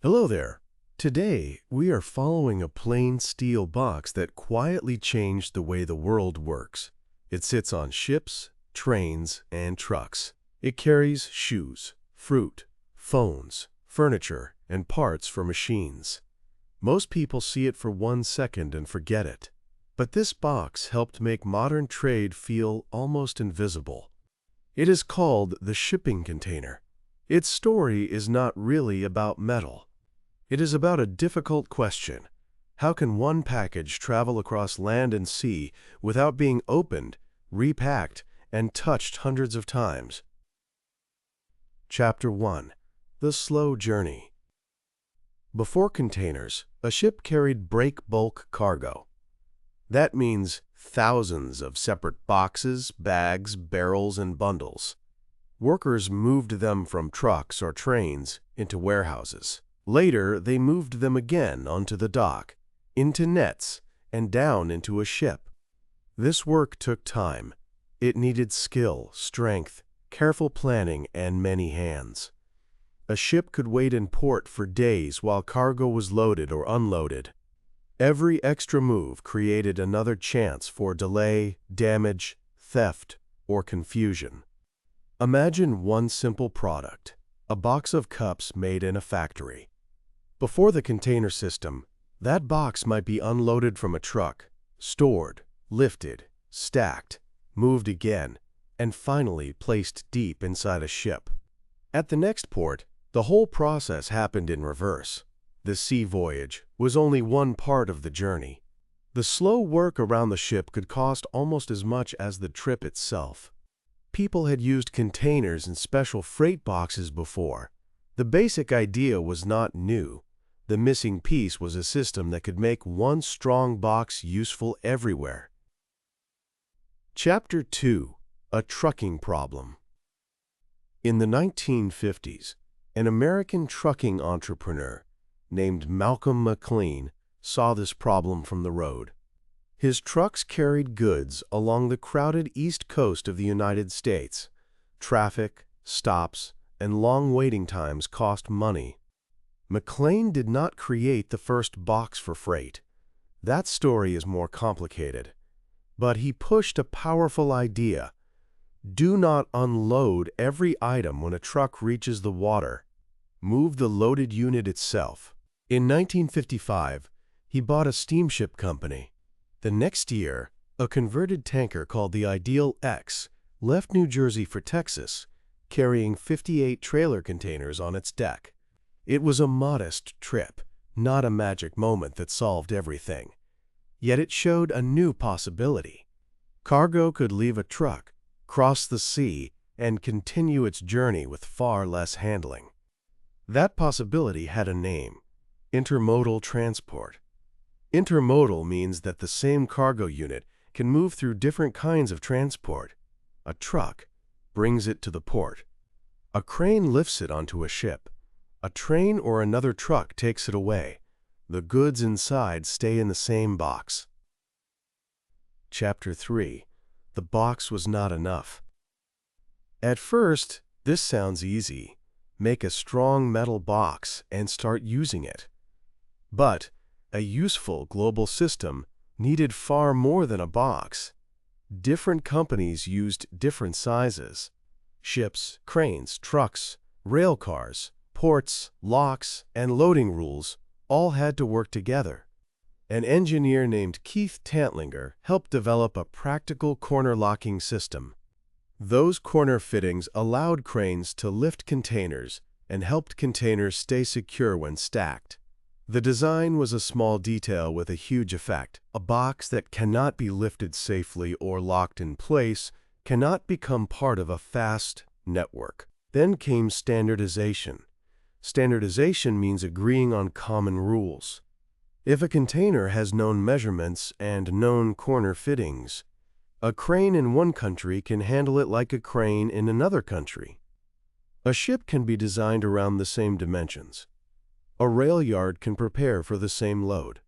Hello there. Today, we are following a plain steel box that quietly changed the way the world works. It sits on ships, trains, and trucks. It carries shoes, fruit, phones, furniture, and parts for machines. Most people see it for 1 second and forget it. But this box helped make modern trade feel almost invisible. It is called the shipping container. Its story is not really about metal. It is about a difficult question. How can one package travel across land and sea without being opened, repacked, and touched hundreds of times? Chapter 1. The Slow Journey. Before containers, a ship carried break bulk cargo. That means thousands of separate boxes, bags, barrels, and bundles. Workers moved them from trucks or trains into warehouses. Later, they moved them again onto the dock, into nets, and down into a ship. This work took time. It needed skill, strength, careful planning, and many hands. A ship could wait in port for days while cargo was loaded or unloaded. Every extra move created another chance for delay, damage, theft, or confusion. Imagine one simple product, a box of cups made in a factory. Before the container system, that box might be unloaded from a truck, stored, lifted, stacked, moved again, and finally placed deep inside a ship. At the next port, the whole process happened in reverse. The sea voyage was only one part of the journey. The slow work around the ship could cost almost as much as the trip itself. People had used containers and special freight boxes before. The basic idea was not new. The missing piece was a system that could make one strong box useful everywhere. Chapter 2. A Trucking Problem. In the 1950s, an American trucking entrepreneur named Malcolm McLean saw this problem from the road. His trucks carried goods along the crowded east coast of the United States. Traffic, stops, and long waiting times cost money. McLean did not create the first box for freight. That story is more complicated. But he pushed a powerful idea. Do not unload every item when a truck reaches the water. Move the loaded unit itself. In 1955, he bought a steamship company. The next year, a converted tanker called the Ideal X left New Jersey for Texas, carrying 58 trailer containers on its deck. It was a modest trip, not a magic moment that solved everything. Yet it showed a new possibility. Cargo could leave a truck, cross the sea, and continue its journey with far less handling. That possibility had a name: intermodal transport. Intermodal means that the same cargo unit can move through different kinds of transport. A truck brings it to the port. A crane lifts it onto a ship. A train or another truck takes it away. The goods inside stay in the same box. Chapter 3. The box was not enough. At first, this sounds easy. Make a strong metal box and start using it. But a useful global system needed far more than a box. Different companies used different sizes. Ships, cranes, trucks, rail cars, ports, locks, and loading rules all had to work together. An engineer named Keith Tantlinger helped develop a practical corner locking system. Those corner fittings allowed cranes to lift containers and helped containers stay secure when stacked. The design was a small detail with a huge effect. A box that cannot be lifted safely or locked in place cannot become part of a fast network. Then came standardization. Standardization means agreeing on common rules. If a container has known measurements and known corner fittings, a crane in one country can handle it like a crane in another country. A ship can be designed around the same dimensions. A rail yard can prepare for the same load.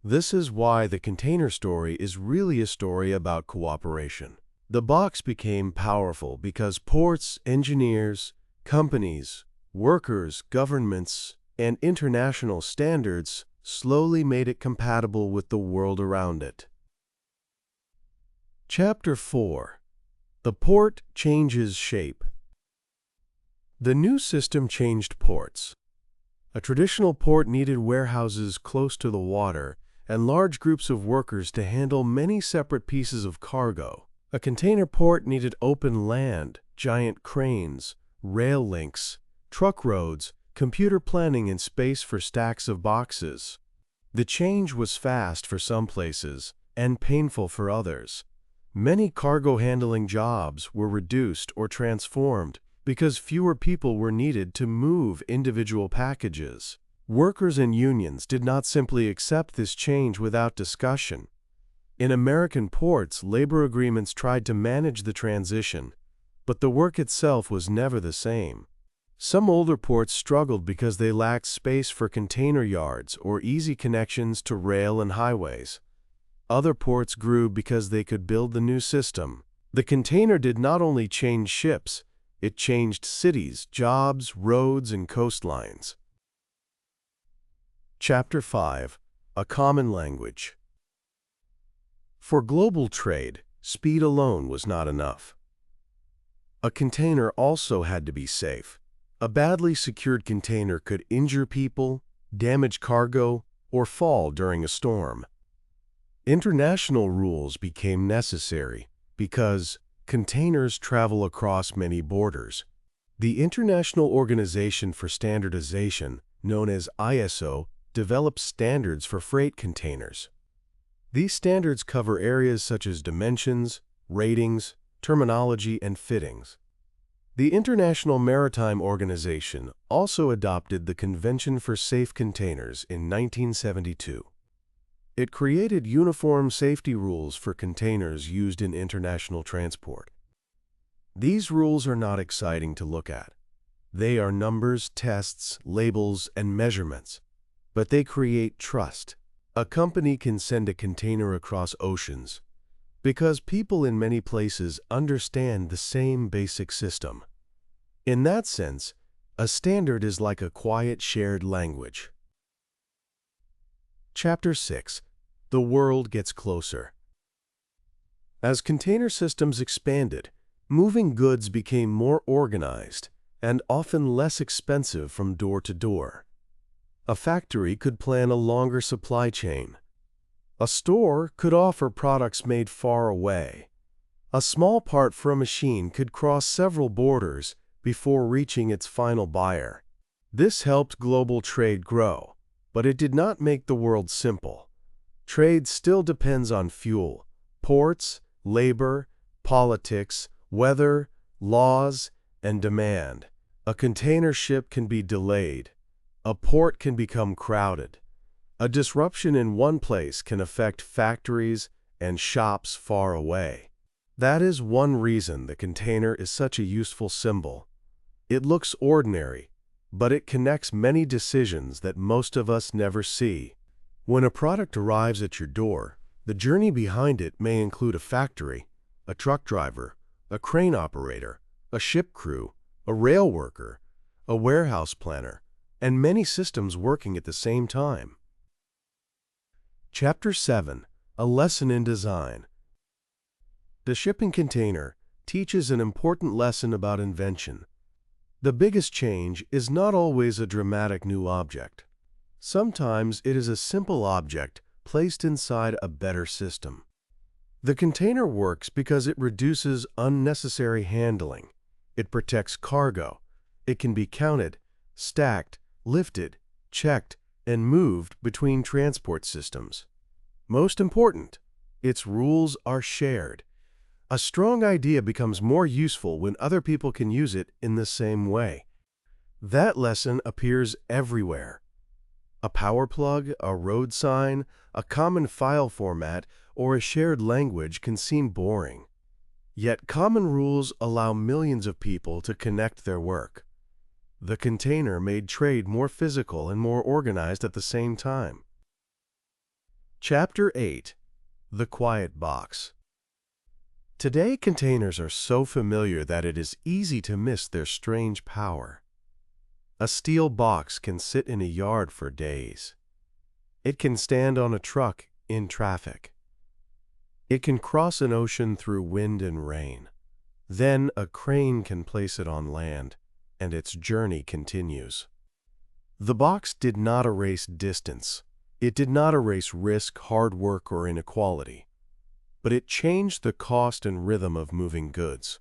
This is why the container story is really a story about cooperation. The box became powerful because ports, engineers, companies, workers, governments, and international standards slowly made it compatible with the world around it. Chapter 4. The port changes shape. The new system changed ports. A traditional port needed warehouses close to the water and large groups of workers to handle many separate pieces of cargo. A container port needed open land, giant cranes, rail links, truck roads, computer planning, and space for stacks of boxes. The change was fast for some places and painful for others. Many cargo handling jobs were reduced or transformed because fewer people were needed to move individual packages. Workers and unions did not simply accept this change without discussion. In American ports, labor agreements tried to manage the transition, but the work itself was never the same. Some older ports struggled because they lacked space for container yards or easy connections to rail and highways. Other ports grew because they could build the new system. The container did not only change ships, it changed cities, jobs, roads, and coastlines. Chapter 5. A common language. For global trade, speed alone was not enough. A container also had to be safe. A badly secured container could injure people, damage cargo, or fall during a storm. International rules became necessary because containers travel across many borders. The International Organization for Standardization, known as ISO, developed standards for freight containers. These standards cover areas such as dimensions, ratings, terminology, and fittings. The International Maritime Organization also adopted the Convention for Safe Containers in 1972. It created uniform safety rules for containers used in international transport. These rules are not exciting to look at. They are numbers, tests, labels, and measurements, but they create trust. A company can send a container across oceans because people in many places understand the same basic system. In that sense, a standard is like a quiet shared language. Chapter 6. The world gets closer. As container systems expanded, moving goods became more organized and often less expensive from door to door. A factory could plan a longer supply chain. A store could offer products made far away. A small part for a machine could cross several borders before reaching its final buyer. This helped global trade grow, but it did not make the world simple. Trade still depends on fuel, ports, labor, politics, weather, laws, and demand. A container ship can be delayed. A port can become crowded. A disruption in one place can affect factories and shops far away. That is one reason the container is such a useful symbol. It looks ordinary, but it connects many decisions that most of us never see. When a product arrives at your door, the journey behind it may include a factory, a truck driver, a crane operator, a ship crew, a rail worker, a warehouse planner, and many systems working at the same time. Chapter 7. A lesson in design. The shipping container teaches an important lesson about invention. The biggest change is not always a dramatic new object. Sometimes it is a simple object placed inside a better system. The container works because it reduces unnecessary handling. It protects cargo. It can be counted, stacked, lifted, checked, and moved between transport systems. Most important, its rules are shared. A strong idea becomes more useful when other people can use it in the same way. That lesson appears everywhere. A power plug, a road sign, a common file format, or a shared language can seem boring. Yet common rules allow millions of people to connect their work. The container made trade more physical and more organized at the same time. Chapter 8. The Quiet Box. Today, containers are so familiar that it is easy to miss their strange power. A steel box can sit in a yard for days. It can stand on a truck in traffic. It can cross an ocean through wind and rain. Then a crane can place it on land, and its journey continues. The box did not erase distance. It did not erase risk, hard work, or inequality. But it changed the cost and rhythm of moving goods.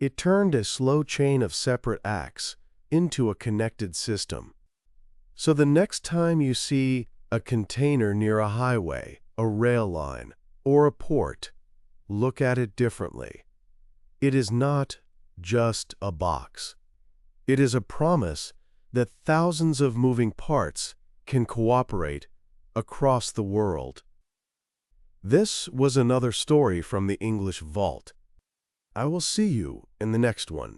It turned a slow chain of separate acts into a connected system. So the next time you see a container near a highway, a rail line, or a port, look at it differently. It is not just a box. It is a promise that thousands of moving parts can cooperate across the world. This was another story from the English Vault. I will see you in the next one.